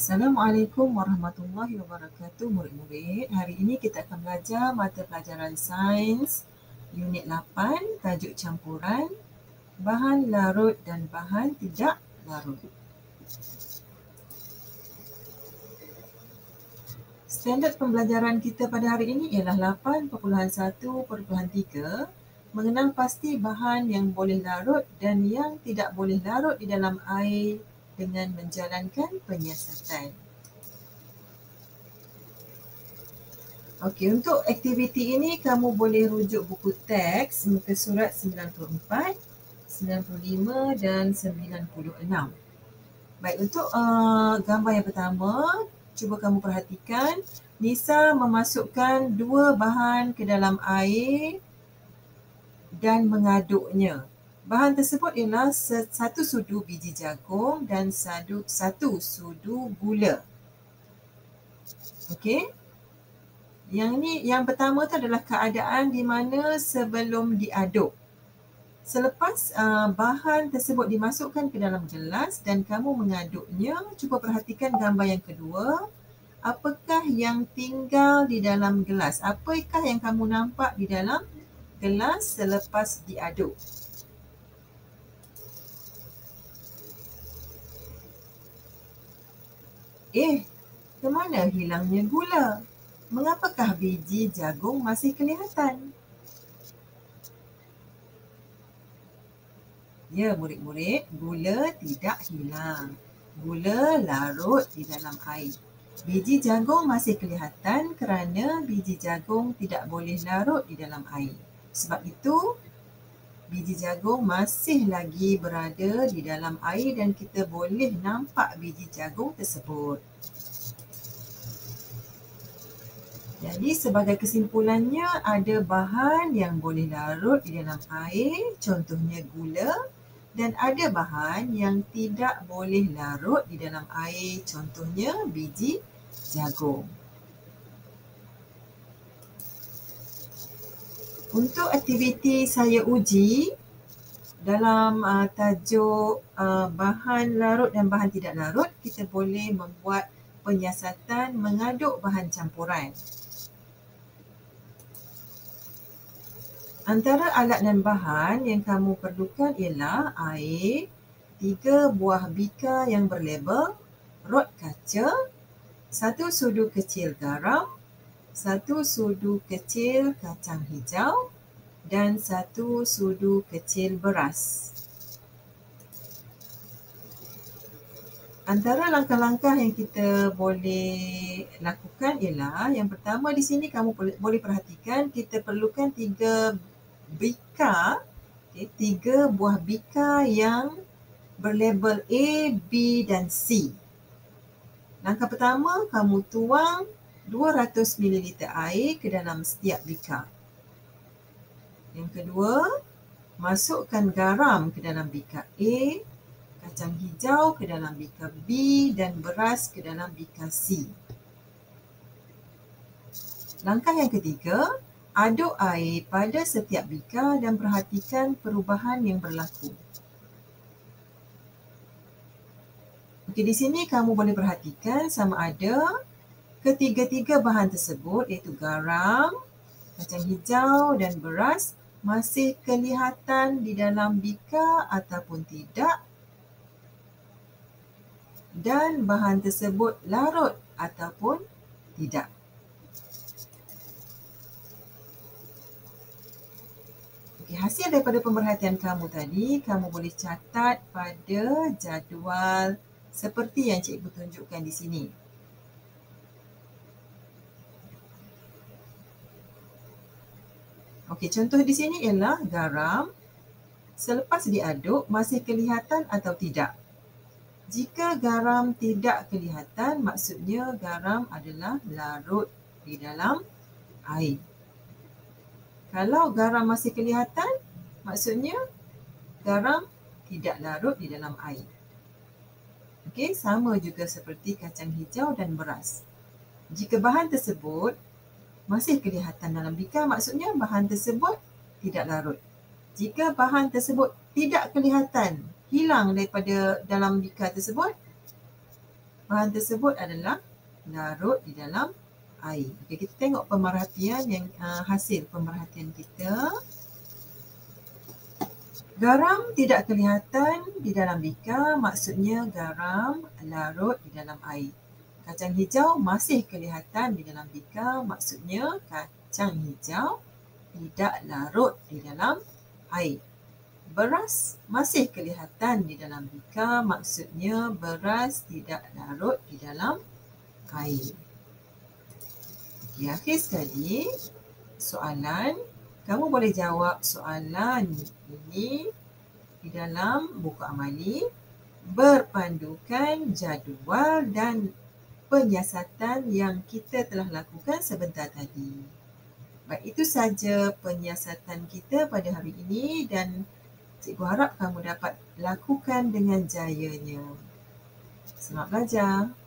Assalamualaikum warahmatullahi wabarakatuh murid-murid. Hari ini kita akan belajar mata pelajaran sains unit 8 tajuk campuran bahan larut dan bahan tidak larut. Standard pembelajaran kita pada hari ini ialah 8.1.3 mengenal pasti bahan yang boleh larut dan yang tidak boleh larut di dalam air dengan menjalankan penyiasatan. Okey, untuk aktiviti ini kamu boleh rujuk buku teks muka surat 94, 95 dan 96. Baik, untuk gambar yang pertama, cuba kamu perhatikan Nisa memasukkan 2 bahan ke dalam air dan mengaduknya. Bahan tersebut ialah 1 sudu biji jagung dan 1 sudu gula. Okey. Yang pertama tu adalah keadaan di mana sebelum diaduk. Selepas bahan tersebut dimasukkan ke dalam gelas dan kamu mengaduknya, cuba perhatikan gambar yang kedua. Apakah yang tinggal di dalam gelas? Apakah yang kamu nampak di dalam gelas selepas diaduk? Ke mana hilangnya gula? Mengapakah biji jagung masih kelihatan? Ya, murid-murid, gula tidak hilang. Gula larut di dalam air. Biji jagung masih kelihatan kerana biji jagung tidak boleh larut di dalam air. Sebab itu, biji jagung masih lagi berada di dalam air dan kita boleh nampak biji jagung tersebut. Jadi sebagai kesimpulannya, ada bahan yang boleh larut di dalam air, contohnya gula, dan ada bahan yang tidak boleh larut di dalam air, contohnya biji jagung. Untuk aktiviti saya uji dalam tajuk bahan larut dan bahan tidak larut, kita boleh membuat penyiasatan mengaduk bahan campuran. Antara alat dan bahan yang kamu perlukan ialah air, 3 buah bika yang berlabel, rod kaca, 1 sudu kecil garam, 1 sudu kecil kacang hijau dan 1 sudu kecil beras. Antara langkah-langkah yang kita boleh lakukan ialah yang pertama di sini kamu boleh perhatikan kita perlukan 3 bika, 3 buah bika yang berlabel A, B dan C. Langkah pertama, kamu tuang 200 ml air ke dalam setiap bika. Yang kedua, masukkan garam ke dalam bika A, kacang hijau ke dalam bika B dan beras ke dalam bika C. Langkah yang ketiga, aduk air pada setiap bika dan perhatikan perubahan yang berlaku. Okey, di sini kamu boleh perhatikan sama ada ketiga-tiga bahan tersebut iaitu garam, kacang hijau dan beras masih kelihatan di dalam bika ataupun tidak, dan bahan tersebut larut ataupun tidak. Okey, hasil daripada pemerhatian kamu tadi, kamu boleh catat pada jadual seperti yang cikgu tunjukkan di sini. Okey, contoh di sini ialah garam. Selepas diaduk, masih kelihatan atau tidak? Jika garam tidak kelihatan, maksudnya garam adalah larut di dalam air. Kalau garam masih kelihatan, maksudnya garam tidak larut di dalam air. Okey, sama juga seperti kacang hijau dan beras. Jika bahan tersebut masih kelihatan dalam bika, maksudnya bahan tersebut tidak larut. Jika bahan tersebut tidak kelihatan, hilang daripada dalam bika tersebut, Bahan tersebut adalah larut di dalam air. Okey, kita tengok pemerhatian yang hasil pemerhatian kita. Garam tidak kelihatan di dalam bika, maksudnya garam larut di dalam air. Kacang hijau masih kelihatan di dalam bika, maksudnya kacang hijau tidak larut di dalam air. Beras masih kelihatan di dalam bika, maksudnya beras tidak larut di dalam air. Okey, akhir sekali, soalan. Kamu boleh jawab soalan ini di dalam buku amali berpandukan jadual dan penyiasatan yang kita telah lakukan sebentar tadi. Baik, itu saja penyiasatan kita pada hari ini dan cikgu harap kamu dapat lakukan dengan jayanya. Selamat belajar.